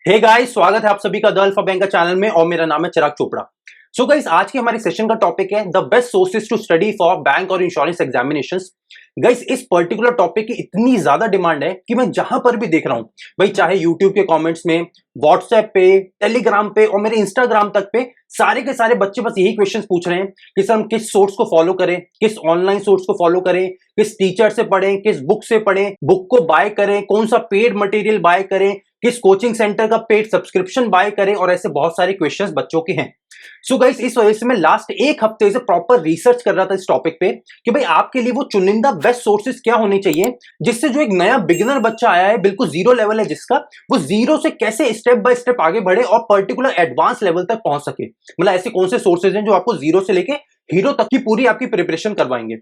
Hey guys, स्वागत है आप सभी का द अल्फा बैंक चैनल में और मेरा नाम है चिराग चोपड़ा। सो गाइस, आज के हमारे सेशन का टॉपिक है the best sources to study for bank और इंश्योरेंस एग्जामिनेशंस। गाइस, इस पर्टिकुलर टॉपिक की इतनी ज्यादा डिमांड है कि मैं जहां पर भी देख रहा हूं भाई, चाहे यूट्यूब के कमेंट्स में, व्हाट्सएप पे, टेलीग्राम पे और मेरे इंस्टाग्राम तक पे सारे के सारे बच्चे बस यही क्वेश्चंस पूछ रहे हैं कि सर हम किस सोर्स को फॉलो करें, किस ऑनलाइन सोर्स को फॉलो करें, किस टीचर से पढ़ें, किस बुक से पढ़ें, बुक को बाय करें, कौन सा पेड मटेरियल बाय करें, किस कोचिंग सेंटर का पेड सब्सक्रिप्शन बाय करें, और ऐसे बहुत सारे क्वेश्चंस बच्चों के हैं। सो गाइस, इस वजह से मैं लास्ट एक हफ्ते से प्रॉपर रिसर्च कर रहा था इस टॉपिक पे कि भाई आपके लिए वो चुनिंदा बेस्ट सोर्सेज क्या होने चाहिए, जिससे जो एक नया बिगिनर बच्चा आया है, बिल्कुल जीरो लेवल है जिसका, वो जीरो से कैसे स्टेप बाय स्टेप आगे बढ़े और पर्टिकुलर एडवांस लेवल तक पहुंच सके। मतलब ऐसे कौन से सोर्सेज हैं जो आपको जीरो से लेके हीरो तक की पूरी आपकी प्रिपरेशन करवाएंगे।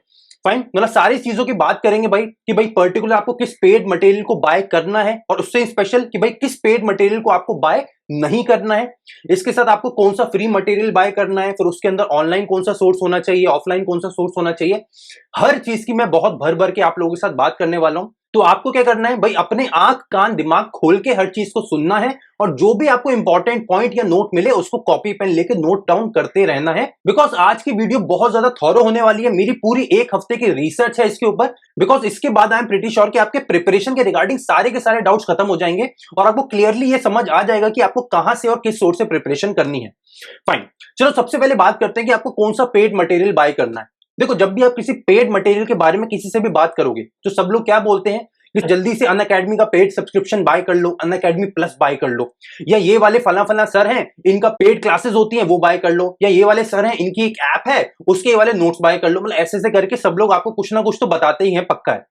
फाइन, मतलब सारी चीजों की बात करेंगे भाई कि भाई पर्टिकुलर आपको किस पेड मटेरियल को बाय करना है, और उससे स्पेशल कि भाई किस पेड मटेरियल को आपको बाय नहीं करना है। इसके साथ आपको कौन सा फ्री मटेरियल बाय करना है, फिर उसके अंदर ऑनलाइन कौन सा सोर्स होना चाहिए, ऑफलाइन कौन सा सोर्स होना चाहिए। हर चीज की मैं बहुत भर भर के आप लोगों के साथ बात करने वाला हूं। तो आपको क्या करना है भाई, अपने आंख कान दिमाग खोल के हर चीज को सुनना है, और जो भी आपको इंपॉर्टेंट पॉइंट या नोट मिले उसको कॉपी पेन लेके नोट डाउन करते रहना है। बिकॉज आज की वीडियो बहुत ज्यादा थॉरो होने वाली है, मेरी पूरी एक हफ्ते की रिसर्च है इसके ऊपर। बिकॉज इसके बाद आई एम प्रीटी श्योर कि आपके प्रिपरेशन के रिगार्डिंग सारे के सारे डाउट्स खत्म हो जाएंगे और आपको क्लियरली ये समझ आ जाएगा कि आपको कहां से और किस सोर्स से प्रिपरेशन करनी है। फाइन, चलो सबसे पहले बात करते हैं कि आपको कौन सा पेड मटेरियल बाय करना है। देखो, जब भी आप किसी पेड मटेरियल के बारे में किसी से भी बात करोगे तो सब लोग क्या बोलते हैं कि जल्दी से अनअकैडमी का पेड सब्सक्रिप्शन बाय कर लो, अनअकैडमी प्लस बाय कर लो, या ये वाले फला फला सर हैं इनका पेड क्लासेस होती हैं वो बाय कर लो, या ये वाले सर हैं इनकी एक ऐप है उसके वाले नोट्स बाय कर लो। मतलब ऐसे ऐसे करके सब लोग आपको कुछ ना कुछ तो बताते ही हैं, पक्का है।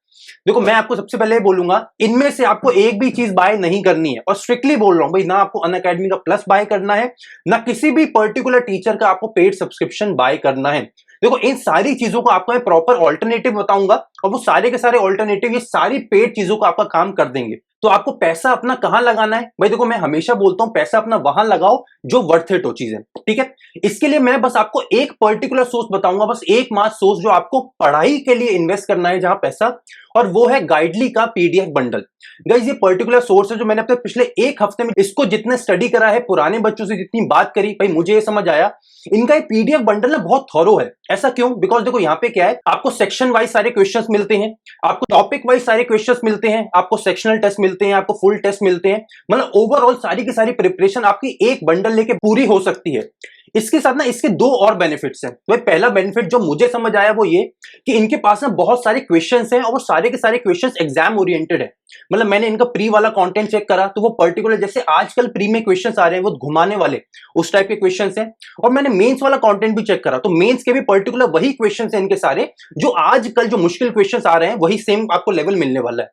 देखो, मैं आपको सबसे पहले बोलूंगा इनमें से आपको एक भी चीज बाय नहीं करनी है, और स्ट्रिक्टली बोल रहा हूं भाई, ना आपको अनअकैडमी का प्लस बाय करना है, ना किसी भी पर्टिकुलर टीचर का आपको पेड सब्सक्रिप्शन बाय करना है। देखो, इन सारी चीजों को आपको मैं प्रॉपर ऑल्टरनेटिव बताऊंगा, और वो सारे के सारे ऑल्टरनेटिव ये सारी पेड चीजों को आपका काम कर देंगे। तो आपको पैसा अपना कहां लगाना है भाई? देखो, मैं हमेशा बोलता हूं पैसा अपना वहां लगाओ जो वर्थ इट हो चीजें, ठीक है। इसके लिए मैं बस आपको एक पर्टिकुलर सोर्स बताऊंगा, बस एक मात्र सोर्स जो आपको पढ़ाई के लिए इन्वेस्ट करना है जहां पैसा, और वो है गाइडली का पीडीएफ बंडल। गाइस, ये पर्टिकुलर सोर्स है जो मैंने अपने पिछले एक हफ्ते में इसको जितने स्टडी करा है, पुराने बच्चों से जितनी बात करी, भाई मुझे ये समझ आया इनका ये पीडीएफ बंडल ना बहुत थॉरो है। ऐसा क्यों? बिकॉज देखो, यहाँ पे क्या है, आपको सेक्शन वाइज सारे क्वेश्चंस मिलते हैं, आपको टॉपिक वाइज सारे क्वेश्चंस मिलते हैं, आपको सेक्शनल टेस्ट मिलते हैं, आपको फुल टेस्ट मिलते हैं। मतलब ओवरऑल सारी की सारी प्रिपरेशन आपकी एक बंडल लेके पूरी हो सकती है। इसके साथ ना इसके दो और बेनिफिट्स हैं। भाई पहला बेनिफिट जो मुझे समझ आया वो ये कि इनके पास ना बहुत सारे क्वेश्चंस हैं, और वो सारे के सारे क्वेश्चंस एग्जाम ओरिएंटेड है। मतलब मैंने इनका प्री वाला कंटेंट चेक करा तो वो पर्टिकुलर जैसे आजकल प्री में क्वेश्चंस आ रहे हैं वो घुमाने वाले उस टाइप के क्वेश्चंस हैं। और मैंने मेंस वाला कंटेंट भी चेक करा तो मेंस के भी पर्टिकुलर वही क्वेश्चंस हैं इनके सारे, जो आजकल जो मुश्किल क्वेश्चंस आ रहे हैं वही सेम आपको लेवल मिलने वाला है।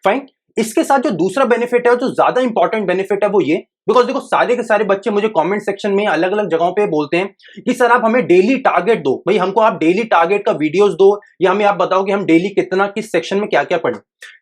फाइन, इसके साथ जो दूसरा बेनिफिट है, जो ज्यादा इंपॉर्टेंट बेनिफिट है, वो ये, बिकॉज देखो सारे के सारे बच्चे मुझे कमेंट सेक्शन में अलग अलग जगहों पे बोलते हैं कि सर आप हमें डेली टारगेट दो, भाई हमको आप डेली टारगेट का वीडियोस दो, या हमें आप बताओ कि हम डेली कितना किस सेक्शन में क्या क्या पढ़ें।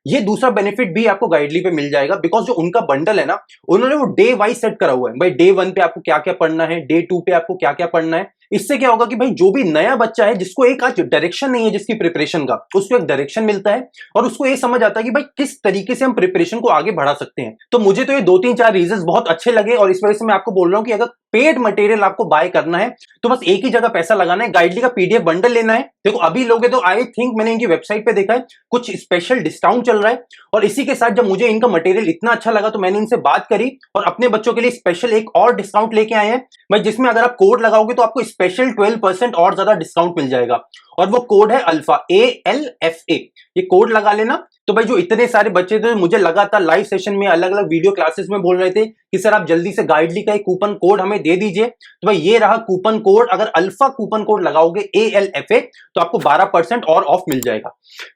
ये दूसरा बेनिफिट भी आपको गाइडली पे मिल जाएगा, बिकॉज जो उनका बंडल है ना, उन्होंने वो डे वाइज सेट करा हुआ है। भाई डे 1 पे आपको क्या क्या पढ़ना है, डे 2 पे आपको क्या क्या पढ़ना है। इससे क्या होगा कि भाई जो भी नया बच्चा है जिसको एक आज डायरेक्शन नहीं है जिसकी प्रिपरेशन का, उसको एक डायरेक्शन मिलता है, और उसको ये समझ आता है कि भाई किस तरीके से हम प्रिपरेशन को आगे बढ़ा सकते हैं। तो मुझे तो ये 2-3-4 रीजंस बहुत अच्छे लगे, और इस वजह से मैं आपको बोल रहा हूं कि अगर पेड मटेरियल आपको बाय करना है तो बस एक ही जगह पैसा लगाना है, गाइडली का पीडीएफ बंडल लेना है। देखो अभी लोगे तो आई थिंक मैंने इनकी वेबसाइट पे देखा है कुछ स्पेशल डिस्काउंट चल रहा है, और इसी के साथ जब मुझे इनका मटेरियल इतना अच्छा लगा तो मैंने इनसे बात करी और अपने बच्चों के लिए स्पेशल एक और डिस्काउंट लेके आए हैं भाई, जिसमें अगर आप कोड लगाओगे तो आपको स्पेशल 12% और ज्यादा डिस्काउंट मिल जाएगा, और वो कोड है अल्फा, ALFA। ये कोड लगा लेना। तो भाई जो इतने सारे बच्चे थे मुझे लगातार लाइव सेशन में अलग अलग वीडियो क्लासेस में बोल रहे थे कि सर आप जल्दी से गाइडली का एक कूपन कोड हमें दे दीजिए, तो भाई ये रहा कूपन कोड। अगर अल्फा कूपन कोड लगाओगे ALFA तो आपको 12% और ऑफ मिल जाएगा।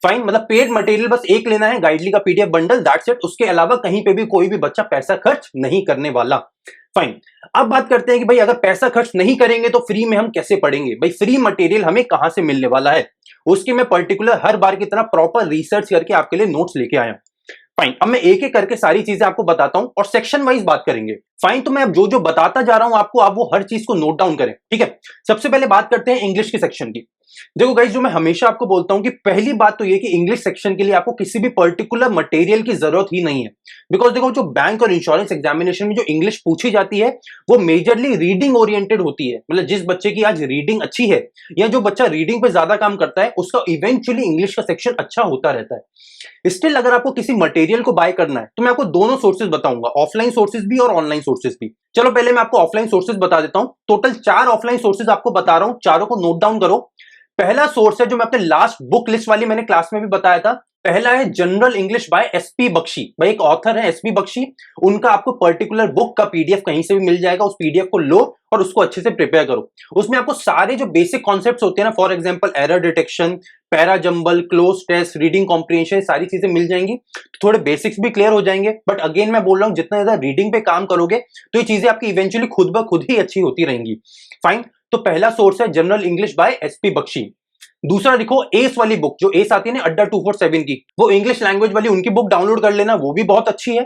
फाइन, मतलब पेड मटेरियल बस एक लेना है, गाइडली का पीडीएफ बंडल, दैट्स इट। उसके अलावा कहीं पे भी कोई भी बच्चा पैसा खर्च नहीं करने वाला। फाइन, अब बात करते हैं कि भाई अगर पैसा खर्च नहीं करेंगे तो फ्री में हम कैसे पढ़ेंगे। भाई फ्री मटेरियल हमें कहां से मिलने वाला है, उसकी मैं पर्टिकुलर हर बार की तरह प्रॉपर रिसर्च करके आपके लिए नोट्स लेके आया। फाइन, अब मैं एक एक करके सारी चीजें आपको बताता हूं और सेक्शन वाइज बात करेंगे। फाइन, तो मैं अब जो जो बताता जा रहा हूं आपको, आप वो हर चीज को नोट डाउन करें, ठीक है। सबसे पहले बात करते हैं इंग्लिश के सेक्शन की। देखो गाइस, जो मैं हमेशा आपको बोलता हूं कि पहली बात तो ये कि इंग्लिश सेक्शन के लिए आपको किसी भी पर्टिकुलर मटेरियल की जरूरत ही नहीं है। बिकॉज देखो, जो बैंक और इंश्योरेंस एग्जामिनेशन में जो इंग्लिश पूछी जाती है वो मेजरली रीडिंग ओरिएंटेड होती है। मतलब जिस बच्चे की आज रीडिंग अच्छी है या जो बच्चा रीडिंग पे ज्यादा काम करता है उसका इवेंचुअली इंग्लिश का सेक्शन अच्छा होता रहता है। स्टिल अगर आपको किसी मटेरियल को बाय करना है तो मैं आपको दोनों सोर्सेज बताऊंगा, ऑफलाइन सोर्सेज भी और ऑनलाइन सोर्सेज भी। चलो पहले मैं आपको ऑफलाइन सोर्सेज बता देता हूं। टोटल 4 ऑफलाइन सोर्सेज आपको बता रहा हूं, चारों को नोट डाउन करो। पहला सोर्स है जो मैं अपने लास्ट बुक लिस्ट वाली मैंने क्लास में भी बताया था, पहला है general English by S P Bakshi. भाई एक ऑथर है एसपी बख्शी, उनका आपको पर्टिकुलर बुक का पीडीएफ कहीं से भी मिल जाएगा। उस पीडीएफ को लो और उसको अच्छे से प्रिपेयर करो। उसमें आपको सारे जो बेसिक कॉन्सेप्ट्स होते हैं ना, for example error detection, para jumble, cloze test, reading comprehension, सारी चीजें मिल जाएंगी। थोड़े बेसिक्स भी क्लियर हो जाएंगे। बट अगेन मैं बोल रहा हूं, जितना ज्यादा रीडिंग पे काम करोगे तो ये चीजें आपकी इवेंचुअली खुद ब खुद ही अच्छी होती रहेंगी। फाइन, तो पहला सोर्स है general English by S P Bakshi. दूसरा देखो, एस वाली बुक जो एस आती है ना अड्डा 247 की, वो इंग्लिश लैंग्वेज वाली, उनकी बुक डाउनलोड कर लेना, वो भी बहुत अच्छी है।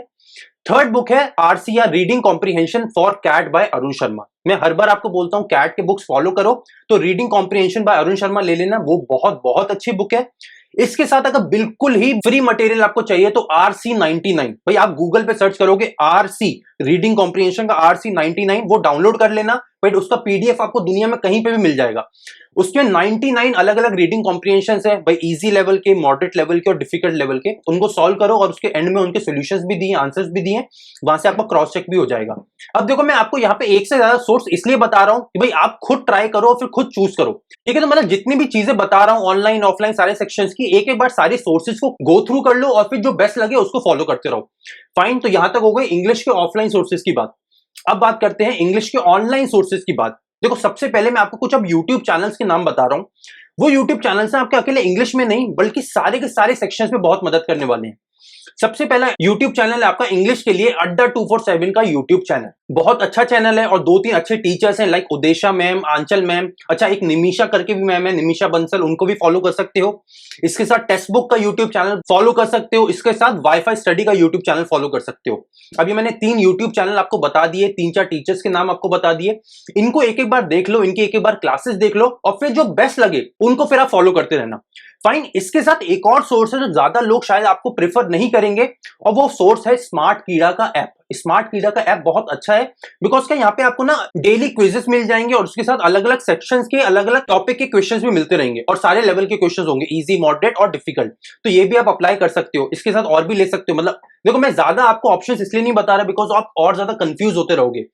थर्ड बुक है आरसी या reading comprehension for CAT by Arun Sharma. मैं हर बार आपको बोलता हूं कैट के बुक्स फॉलो करो, तो reading comprehension by Arun Sharma ले लेना, वो बहुत बहुत अच्छी बुक है। इसके साथ अगर बिल्कुल ही फ्री मटेरियल आपको चाहिए तो RC99, भाई आप गूगल पे सर्च करोगे RC रीडिंग कॉम्प्रिहेंशन का RC99, वो डाउनलोड कर लेना। बट उसका पीडीएफ आपको दुनिया में कहीं पे भी मिल जाएगा। उसमें 99 अलग अलग रीडिंग कॉम्प्रिहेंशन है भाई, इजी लेवल के, मॉडरेट लेवल के और डिफिकल्ट लेवल के। उनको सॉल्व करो और उसके एंड में उनके सॉल्यूशंस भी दिए, आंसर्स भी दिए, वहां से आपका क्रॉस चेक भी हो जाएगा। अब देखो, मैं आपको यहाँ पे एक से ज्यादा सोर्स इसलिए बता रहा हूं कि भाई आप खुद ट्राई करो और फिर खुद चूज करो, ठीक है। तो मतलब जितनी भी चीजें बता रहा हूं ऑनलाइन ऑफलाइन सारे सेक्शंस की, एक एक बार सारे सोर्सेज को गो थ्रू कर लो और फिर जो बेस्ट लगे उसको फॉलो करते रहो। फाइन, तो यहां तक हो गई इंग्लिश के ऑफलाइन सोर्सेज की बात। अब बात करते हैं इंग्लिश के ऑनलाइन सोर्सेज की बात। देखो, सबसे पहले मैं आपको कुछ अब यूट्यूब चैनल्स के नाम बता रहा हूं। वो यूट्यूब चैनल्स हैं आपके अकेले इंग्लिश में नहीं बल्कि सारे के सारे सेक्शंस में बहुत मदद करने वाले हैं। सबसे पहला यूट्यूब चैनल है आपका इंग्लिश के लिए अड्डा 247 का यूट्यूब चैनल। बहुत अच्छा चैनल है और 2-3 अच्छे टीचर्स हैं, लाइक उदेशा मैम, आंचल मैम, अच्छा एक निमिषा करके भी मैम है, निमिषा बंसल, उनको भी फॉलो कर सकते हो। इसके साथ टेक्स्ट बुक का यूट्यूब चैनल फॉलो कर सकते हो। इसके साथ वाईफाई स्टडी का यूट्यूब चैनल फॉलो कर सकते हो। अभी मैंने 3 यूट्यूब चैनल आपको बता दिए, 3-4 टीचर्स के नाम आपको बता दिए। इनको एक एक बार देख लो, इनकी एक एक बार क्लासेस देख लो और फिर जो बेस्ट लगे उनको फिर आप फॉलो करते रहना। फाइन, इसके साथ एक और सोर्स है जो ज्यादा लोग शायद आपको प्रेफर नहीं करेंगे और वो सोर्स है स्मार्ट कीड़ा का ऐप। स्मार्ट कीड़ा का ऐप बहुत अच्छा है बिकॉज क्या यहाँ पे आपको ना डेली क्विजेस मिल जाएंगे और उसके साथ अलग अलग सेक्शंस के अलग अलग टॉपिक के क्वेश्चंस भी मिलते रहेंगे और सारे लेवल के क्वेश्चंस होंगे, इजी, मॉडरेट और डिफिकल्ट। तो ये भी आप अप्लाई कर सकते हो। इसके साथ और भी ले सकते हो। मतलब देखो, मैं ज्यादा आपको ऑप्शंस इसलिए नहीं बता रहा बिकॉज आप और ज्यादा कंफ्यूज होते रहोगे।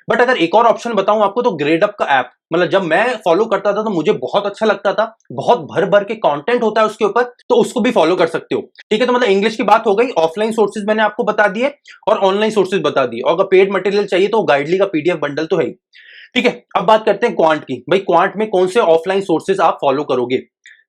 बट अगर एक और ऑप्शन बताऊं आपको तो ग्रेडअप का ऐप, मतलब जब मैं फॉलो करता था तो मुझे बहुत अच्छा लगता था, बहुत भर भर के कंटेंट होता है उसके ऊपर, तो उसको भी फॉलो कर सकते हो, ठीक है। तो मतलब इंग्लिश की बात हो गई, ऑफलाइन सोर्सेज मैंने आपको बता दिए और ऑनलाइन सोर्सेज बता दिए। और अगर पेड मटेरियल चाहिए तो गाइडली का पीडीएफ बंडल तो है ही, ठीक है। अब बात करते हैं क्वांट की। भाई क्वांट में कौन से ऑफलाइन सोर्सेज आप फॉलो करोगे?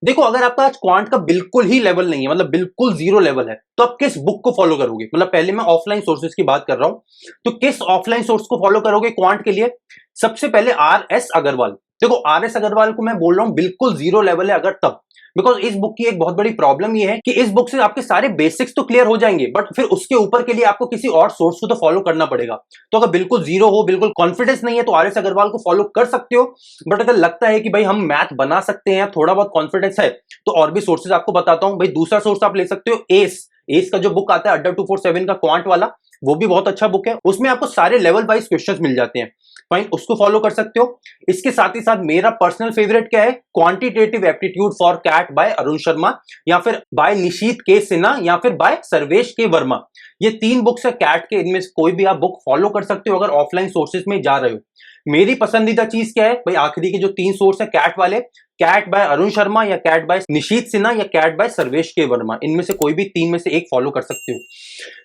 देखो, अगर आपका आज क्वांट का बिल्कुल ही लेवल नहीं है, मतलब बिल्कुल जीरो लेवल है, तो आप किस बुक को फॉलो करोगे? मतलब पहले मैं ऑफलाइन सोर्सेज की बात कर रहा हूं, तो किस ऑफलाइन सोर्स को फॉलो करोगे क्वांट के लिए? सबसे पहले RS अग्रवाल। देखो, RS अग्रवाल को मैं बोल रहा हूं बिल्कुल जीरो लेवल है अगर तब, बिकॉज इस बुक की एक बहुत बड़ी प्रॉब्लम ये है कि इस बुक से आपके सारे बेसिक्स तो क्लियर हो जाएंगे बट फिर उसके ऊपर के लिए आपको किसी और सोर्स को तो फॉलो करना पड़ेगा। तो अगर बिल्कुल जीरो हो, बिल्कुल कॉन्फिडेंस नहीं है, तो RS अग्रवाल को फॉलो कर सकते हो। बट अगर लगता है कि भाई हम मैथ बना सकते हैं, थोड़ा बहुत कॉन्फिडेंस है, तो और भी सोर्सेज आपको बताता हूं। भाई दूसरा सोर्स आप ले सकते हो एस का जो बुक आता है अड्डा 247 का क्वांट वाला, वो भी बहुत अच्छा बुक है। उसमें आपको सारे लेवल वाइज क्वेश्चंस मिल जाते हैं। फाइन, उसको फॉलो कर सकते हो। इसके साथ ही साथ मेरा पर्सनल फेवरेट क्या है, quantitative aptitude for CAT by Arun Sharma, या फिर बाय निशीत के सिन्हा, या फिर बाय सर्वेश के वर्मा। ये 3 बुक्स है कैट के, इनमें से कोई भी आप बुक फॉलो कर सकते हो अगर ऑफलाइन सोर्सेज में जा रहे हो। मेरी पसंदीदा चीज क्या है भाई, आखिरी के जो 3 सोर्स है कैट वाले, कैट बाय अरुण शर्मा या कैट बाय निशीत सिन्हा या कैट बाय सर्वेश के वर्मा, इनमें से कोई भी 3 में से एक फॉलो कर सकते हो।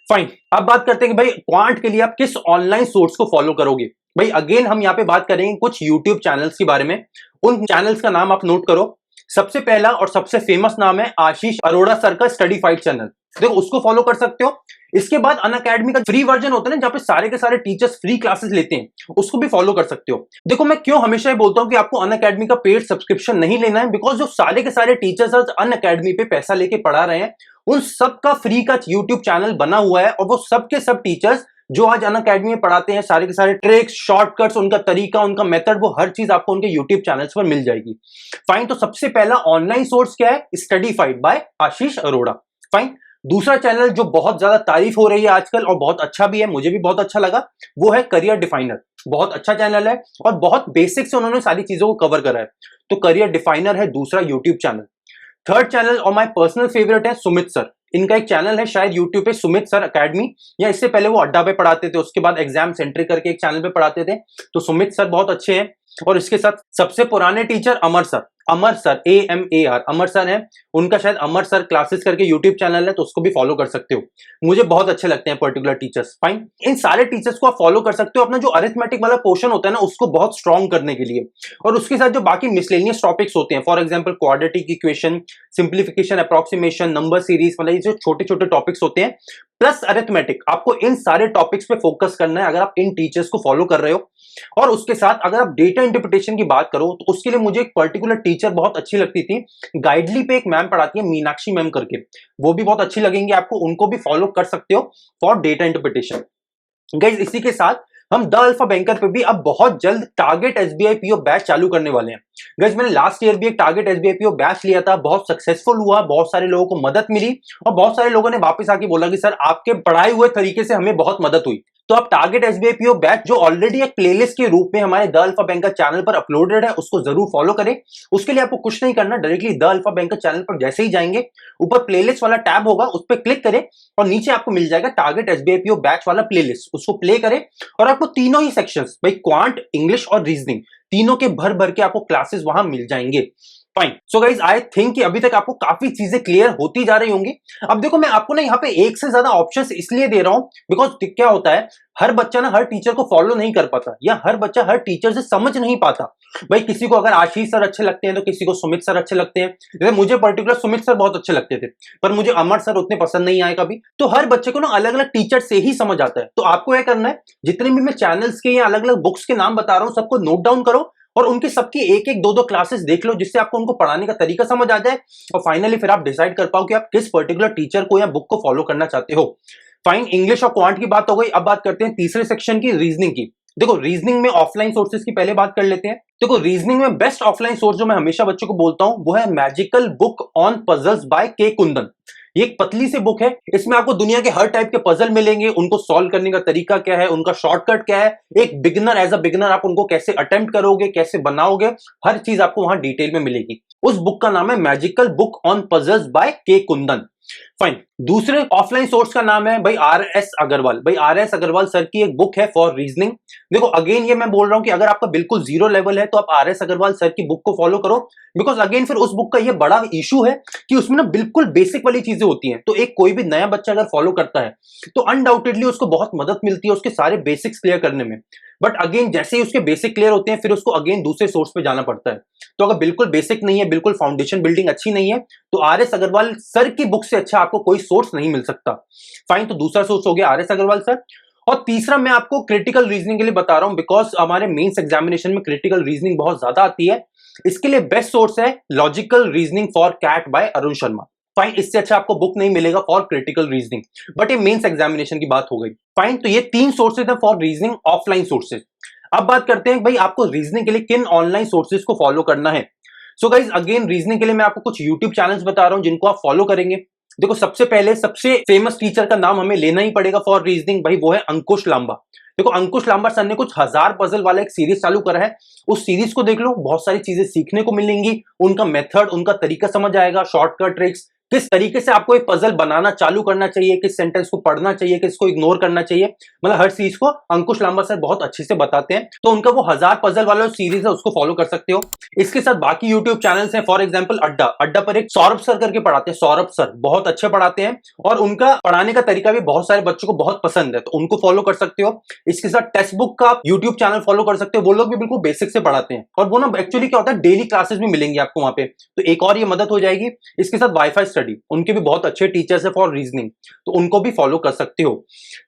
फाइन, अब बात करते हैं कि भाई क्वांट के लिए आप किस ऑनलाइन सोर्स को फॉलो करोगे। भाई अगेन हम यहाँ पे बात करेंगे कुछ यूट्यूब चैनल्स के बारे में। उन चैनल्स का नाम आप नोट करो। सबसे पहला और सबसे फेमस नाम है आशीष अरोड़ा सर का स्टडी फाइट चैनल। देखो, उसको फॉलो कर सकते हो। इसके बाद अनअकैडमी का फ्री वर्जन होता है ना, जहां पे सारे के सारे टीचर्स फ्री क्लासेस लेते हैं, उसको भी फॉलो कर सकते हो। देखो, मैं क्यों हमेशा ये बोलता हूं कि आपको अनअकैडमी का पेड सब्सक्रिप्शन नहीं लेना है, बिकॉज जो सारे के सारे टीचर्स अनअकैडमी पे पैसा लेके पढ़ा रहे हैं, उन सब का फ्री का यूट्यूब चैनल बना हुआ है और वो सब के सब टीचर्स जो आज अनअकैडमी में पढ़ाते हैं, सारे के सारे ट्रिक्स, शॉर्टकट्स, उनका तरीका, उनका मेथड, वो हर चीज आपको उनके यूट्यूब चैनल्स पर मिल जाएगी। फाइन। तो सबसे पहला ऑनलाइन सोर्स क्या है? स्टडीफाइड बाय आशीष अरोड़ा। फाइन। दूसरा चैनल जो बहुत ज्यादा तारीफ हो रही है आजकल और बहुत अच्छा भी है, मुझे भी बहुत अच्छा लगा, वो है करियर डिफाइनर। बहुत अच्छा चैनल है और बहुत बेसिक से उन्होंने सारी चीजों को कवर करा है। तो करियर डिफाइनर है दूसरा यूट्यूब चैनल। थर्ड चैनल और माय पर्सनल फेवरेट है सुमित सर। इनका एक चैनल है शायद यूट्यूब पे, सुमित सर अकेडमी, या इससे पहले वो अड्डा पे पढ़ाते थे, उसके बाद एग्जाम सेंट्री करके एक चैनल पे पढ़ाते थे। तो सुमित सर बहुत अच्छे हैं। और इसके साथ सबसे पुराने टीचर अमर सर, अमर सर AMAR, अमर सर हैं। उनका शायद अमर सर क्लासेस करके यूट्यूब चैनल है, तो उसको भी फॉलो कर सकते हो। मुझे बहुत अच्छे लगते हैं पर्टिकुलर टीचर्स। फाइन। इन सारे टीचर्स को आप फॉलो कर सकते हो अपना जो अरिथमेटिक वाला पोर्शन होता है ना, उसको बहुत स्ट्रॉन्ग करने के लिए। और उसके साथ जो बाकी मिसलेनियस टॉपिक्स होते हैं, for example quadratic equation, simplification, approximation, number series, मतलब ये जो छोटे छोटे टॉपिक्स होते हैं, प्लस अरिथमेटिक, आपको इन सारे टॉपिक्स पे फोकस करना है अगर आप इन टीचर्स को फॉलो कर रहे हो। और उसके साथ अगर आप डेटा इंटरप्रिटेशन की बात करो तो उसके लिए मुझे एक पर्टिकुलर टीचर बहुत अच्छी लगती थी। गाइडली पे एक मैम पढ़ाती है, मीनाक्षी मैम करके, वो भी बहुत अच्छी लगेंगी आपको, उनको भी फॉलो कर सकते हो फॉर डेटा इंटरप्रिटेशन। गाइस इसी के साथ हम द अल्फा बैंकर पे भी अब बहुत जल्द टारगेट SBI PO बैच चालू करने वाले हैं। गाइस मैंने लास्ट ईयर भी एक टारगेट SBI PO बैच लिया था, बहुत सक्सेसफुल हुआ, बहुत सारे लोगों को मदद मिली और बहुत सारे लोगों ने वापस आके बोला कि सर आपके पढ़ाए हुए तरीके से हमें बहुत मदद हुई। तो आप टारगेट SBI PO बैच जो ऑलरेडी एक प्लेलिस्ट के रूप में हमारे द अल्फा बैंकर चैनल पर अपलोडेड है, उसको जरूर फॉलो करें। उसके लिए आपको कुछ नहीं करना, directly the alpha banker channel पर जैसे ही जाएंगे, ऊपर प्लेलिस्ट वाला टैब होगा, उस पर क्लिक करें और नीचे आपको मिल जाएगा टारगेट SBI PO बैच वाला प्लेलिस्ट, उसको प्ले करें और आपको तीनों ही सेक्शंस, भाई क्वांट, इंग्लिश और रीजनिंग, तीनों के भर भर के आपको क्लासेस वहां मिल जाएंगे। Fine. So guys I think कि अभी तक आपको काफी चीजें क्लियर होती जा रही होंगी। अब देखो मैं आपको ना यहाँ पे एक से ज्यादा ऑप्शंस इसलिए दे रहा हूं बिकॉज क्या होता है, हर बच्चा ना हर टीचर को फॉलो नहीं कर पाता, या हर बच्चा हर टीचर से समझ नहीं पाता। भाई किसी को अगर आशीष सर अच्छे लगते हैं तो किसी को सुमित सर अच्छे लगते हैं। जैसे मुझे पर्टिकुलर सुमित सर बहुत अच्छे लगते थे, पर मुझे अमर सर उतने पसंद नहीं आए कभी। तो हर बच्चे को ना अलग अलग टीचर से ही समझ आता है। तो आपको क्या करना है, जितने भी मैं चैनल्स के या अलग अलग बुक्स के नाम बता रहा हूं सबको नोट डाउन करो और उनकी सबकी एक एक दो दो क्लासेस देख लो, जिससे आपको उनको पढ़ाने का तरीका समझ आ जाए और फाइनली फिर आप डिसाइड कर पाओ कि आप किस पर्टिकुलर टीचर को या बुक को फॉलो करना चाहते हो। फाइन। इंग्लिश और क्वांट की बात हो गई, अब बात करते हैं तीसरे सेक्शन की, रीजनिंग की। देखो रीजनिंग में ऑफलाइन सोर्सेज की पहले बात कर लेते हैं। देखो रीजनिंग में बेस्ट ऑफलाइन सोर्स जो मैं हमेशा बच्चों को बोलता हूं वो है magical book on puzzles by K Kundan. ये एक पतली सी बुक है, इसमें आपको दुनिया के हर टाइप के पजल मिलेंगे, उनको सॉल्व करने का तरीका क्या है, उनका शॉर्टकट क्या है, एक बिगिनर एज अ बिगिनर आप उनको कैसे अटेम्प्ट करोगे, कैसे बनाओगे, हर चीज आपको वहां डिटेल में मिलेगी। उस बुक का नाम है magical book on puzzles by K Kundan. Fine. दूसरे ऑफलाइन सोर्स का नाम है भाई RS अग्रवाल। भाई RS अग्रवाल सर की एक बुक है फॉर रीजनिंग। देखो अगेन ये मैं बोल रहा हूं कि अगर आपका बिल्कुल जीरो लेवल है तो आप RS अग्रवाल सर की बुक को फॉलो करो, बिकॉज अगेन फिर उस बुक का ये बड़ा इशू है कि उसमें ना बिल्कुल बेसिक वाली चीजें होती हैं। तो एक कोई भी नया बच्चा अगर फॉलो करता है तो अनडाउटेडली उसको बहुत मदद मिलती है उसके सारे बेसिक्स क्लियर करने में। बट अगेन जैसे ही उसके बेसिक क्लियर होते हैं फिर उसको अगेन दूसरे सोर्स पे जाना पड़ता है। तो अगर बिल्कुल बेसिक नहीं है, बिल्कुल फाउंडेशन बिल्डिंग अच्छी नहीं है, तो RS अग्रवाल सर की बुक से अच्छा आपको कोई सोर्स नहीं मिल सकता। फाइन। तो दूसरा सोर्स हो गया RS अग्रवाल सर। और तीसरा मैं आपको क्रिटिकल रीजनिंग के लिए बता रहा हूं, बिकॉज हमारे मेंस एग्जामिनेशन में क्रिटिकल रीजनिंग बहुत ज्यादा आती है। इसके लिए बेस्ट सोर्स है logical reasoning for CAT by Arun Sharma. Fine. इससे अच्छा आपको बुक नहीं मिलेगा फॉर क्रिटिकल रीजनिंग, बट ये मेंस एग्जामिनेशन की बात हो गई। फाइन। तो ये तीन सोर्सेज है फॉर रीजनिंग, ऑफलाइन सोर्सेज। अब बात करते हैं भाई आपको रीजनिंग के लिए किन ऑनलाइन सोर्सेज को फॉलो करना है। सो गाइज अगेन रीजनिंग के लिए मैं आपको कुछ यूट्यूब चैनल्स बता रहा हूं जिनको आप फॉलो करेंगे। देखो सबसे पहले सबसे फेमस टीचर का नाम हमें लेना ही पड़ेगा फॉर रीजनिंग, भाई वो है अंकुश लांबा। देखो अंकुश लांबा सर ने कुछ 1000 पजल वाला एक सीरीज चालू करा है, उस सीरीज को देख लो, बहुत सारी चीजें सीखने को मिलेंगी, उनका मेथड, उनका तरीका समझ आएगा, शॉर्टकट ट्रिक्स, किस तरीके से आपको एक पजल बनाना चालू करना चाहिए, किस सेंटेंस को पढ़ना चाहिए, किसको इग्नोर करना चाहिए, मतलब हर चीज को अंकुश लांबा सर बहुत अच्छे से बताते हैं। तो उनका वो 1000 पजल वाला सीरीज है उसको फॉलो कर सकते हो। इसके साथ बाकी यूट्यूब चैनल्स हैं, फॉर एग्जांपल अड्डा, अड्डा पर एक सौरभ सर करके पढ़ाते हैं, सौरभ सर बहुत अच्छे पढ़ाते हैं और उनका पढ़ाने का तरीका भी बहुत सारे बच्चों को बहुत पसंद है, तो उनको फॉलो कर सकते हो। इसके साथ टेक्स्ट बुक का यूट्यूब चैनल फॉलो कर सकते हो, वो लोग भी बिल्कुल बेसिक से पढ़ाते हैं और वो ना एक्चुअली क्या होता है डेली क्लासेस भी मिलेंगी आपको वहां पे, तो एक और ये मदद हो जाएगी। इसके साथ वाईफाई स्टडी, उनके भी बहुत अच्छे टीचर्स है फॉर रीजनिंग, तो उनको भी फॉलो कर सकते हो।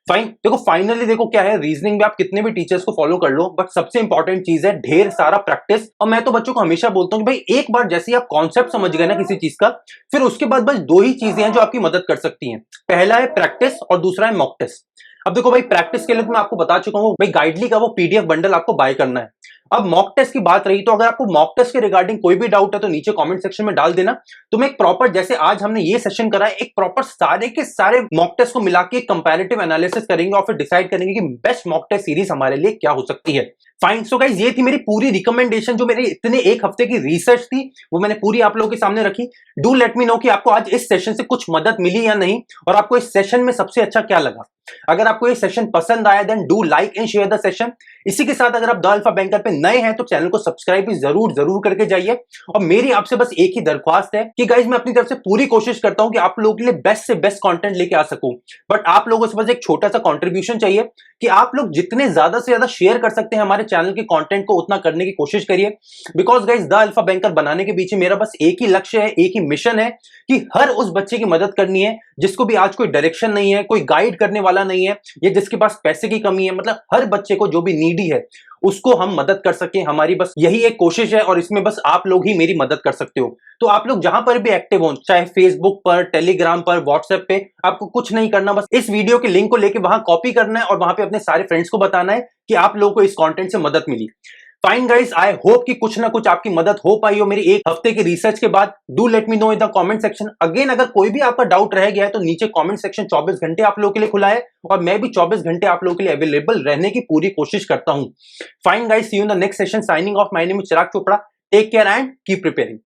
फाइन। देखो फाइनली देखो क्या है, रीजनिंग में आप कितने भी टीचर्स को फॉलो कर लो, बट सबसे इंपॉर्टेंट चीज है ढेर सारा प्रैक्टिस। और मैं तो बच्चों को हमेशा बोलता हूं कि भाई एक बार जैसे आप कॉन्सेप्ट समझ गए ना किसी चीज का, फिर उसके बाद बस दो ही चीजें हैं जो आपकी मदद कर सकती हैं, पहला है प्रैक्टिस और दूसरा है मॉक टेस्ट। अब देखो भाई, प्रैक्टिस के लिए तो मैं आपको बता चुका हूं भाई, गाइडली का वो पीडीएफ बंडल आपको बाय करना है। अब मॉक टेस्ट की बात रही, तो अगर आपको मॉक टेस्ट के रिगार्डिंग कोई भी डाउट है तो नीचे कमेंट सेक्शन में डाल देना। तो मैं एक प्रॉपर, जैसे आज हमने ये सेशन करा है, एक प्रॉपर सारे के सारे मॉक टेस्ट को मिला के कंपैरेटिव एनालिसिस करेंगे और फिर डिसाइड करेंगे कि बेस्ट मॉक टेस्ट सीरीज हमारे लिए क्या हो सकती है। फाइन। सो गाइस, ये थी मेरी पूरी रिकमेंडेशन, जो मेरे इतने एक हफ्ते की रिसर्च थी वो मैंने पूरी आप लोगों के सामने रखी। डू लेट मी नो कि आपको आज इस सेशन से कुछ मदद मिली या नहीं, और आपको इस सेशन में सबसे अच्छा क्या लगा। अगर आपको ये सेशन पसंद आया then do like and share the session. इसी के साथ अगर आप द अल्फा बैंकर पे नए हैं तो चैनल को सब्सक्राइब भी जरूर करके जाइए। और मेरी आपसे बस एक ही दरख्वास्त है कि गाइज मैं अपनी तरफ से पूरी कोशिश करता हूं कि आप लोगों के लिए बेस्ट से बेस्ट कंटेंट लेके आ सकूं, बट आप लोगों से बस एक छोटा सा कंट्रीब्यूशन चाहिए कि आप लोग जितने ज्यादा से ज्यादा शेयर कर सकते हैं हमारे चैनल के कंटेंट को, उतना करने की कोशिश करिए। Because guys, the alpha banker बनाने के पीछे मेरा बस एक ही लक्ष्य है, एक ही मिशन है कि हर उस बच्चे की मदद करनी है जिसको भी आज कोई डायरेक्शन नहीं है, कोई गाइड करने वाला नहीं है, या जिसके पास पैसे की कमी है। मतलब हर बच्चे को जो भी नीडी है उसको हम मदद कर सके, हमारी बस यही एक कोशिश है, और इसमें बस आप लोग ही मेरी मदद कर सकते हो। तो आप लोग जहां पर भी एक्टिव हो, चाहे फेसबुक पर, टेलीग्राम पर, व्हाट्सएप पे, आपको कुछ नहीं करना, बस इस वीडियो के लिंक को लेके वहां कॉपी करना है और वहां पे अपने सारे फ्रेंड्स को बताना है कि आप लोगों को इस कंटेंट से मदद मिली। फाइन गाइस, आई होप कि कुछ ना कुछ आपकी मदद हो पाई हो मेरी एक हफ्ते की रिसर्च के बाद। Do let me know in the comment section. Again, अगर कोई भी आपका डाउट रह गया है तो नीचे कमेंट सेक्शन 24 घंटे आप लोगों के लिए खुला है, और मैं भी 24 घंटे आप लोगों के लिए अवेलेबल रहने की पूरी कोशिश करता हूं। Fine guys, see you in the next session. Signing off. My name is Chirag Chopra. Take care and keep preparing.